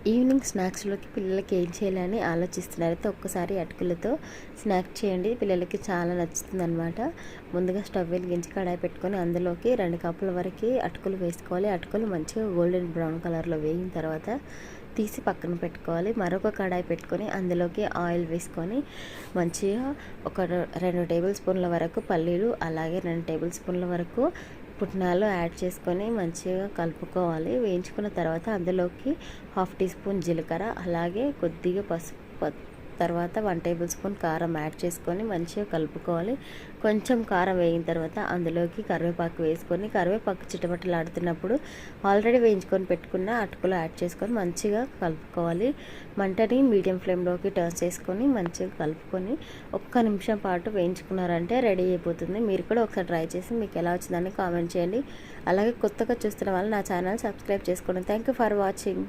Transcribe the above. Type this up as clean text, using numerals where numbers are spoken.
Evening స్నాక్స్లోకి పిల్లలకి ఏం చేయాలని ఆలోచిస్తున్నారైతే ఒక్కసారి అటుకులతో స్నాక్ చేయండి. పిల్లలకి చాలా నచ్చుతుంది అనమాట. ముందుగా స్టవ్ వెలిగించి కడాయి పెట్టుకొని అందులోకి 2 కప్పుల వరకు అటుకులు వేసుకోవాలి. అటుకులు మంచిగా గోల్డెన్ బ్రౌన్ కలర్లో వేగిన తర్వాత తీసి పక్కన పెట్టుకోవాలి. మరొక కడాయి పెట్టుకొని అందులోకి ఆయిల్ వేసుకొని మంచిగా ఒక 2 టేబుల్ స్పూన్ల వరకు పల్లీలు, అలాగే 2 టేబుల్ స్పూన్ల వరకు పుట్నాలు యాడ్ చేసుకొని మంచిగా కలుపుకోవాలి. వేయించుకున్న తర్వాత అందులోకి 1/2 టీ స్పూన్ జీలకర్ర, అలాగే కొద్దిగా పసుపు, తర్వాత 1 టేబుల్ స్పూన్ కారం యాడ్ చేసుకొని మంచిగా కలుపుకోవాలి. కొంచెం కారం వేగిన తర్వాత అందులోకి కరివేపాకు వేసుకొని కరివేపాకు చిటపటలాడుతున్నప్పుడు ఆల్రెడీ వేయించుకొని పెట్టుకున్న అటుకులు యాడ్ చేసుకొని మంచిగా కలుపుకోవాలి. మంటని మీడియం ఫ్లేమ్లోకి టర్న్ చేసుకొని మంచిగా కలుపుకొని ఒక్క నిమిషం పాటు వేయించుకున్నారంటే రెడీ అయిపోతుంది. మీరు కూడా ఒకసారి ట్రై చేసి మీకు ఎలా వచ్చిందని కామెంట్ చేయండి. అలాగే కొత్తగా చూస్తున్న వాళ్ళు నా ఛానల్ సబ్స్క్రైబ్ చేసుకోండి. Thank you for watching.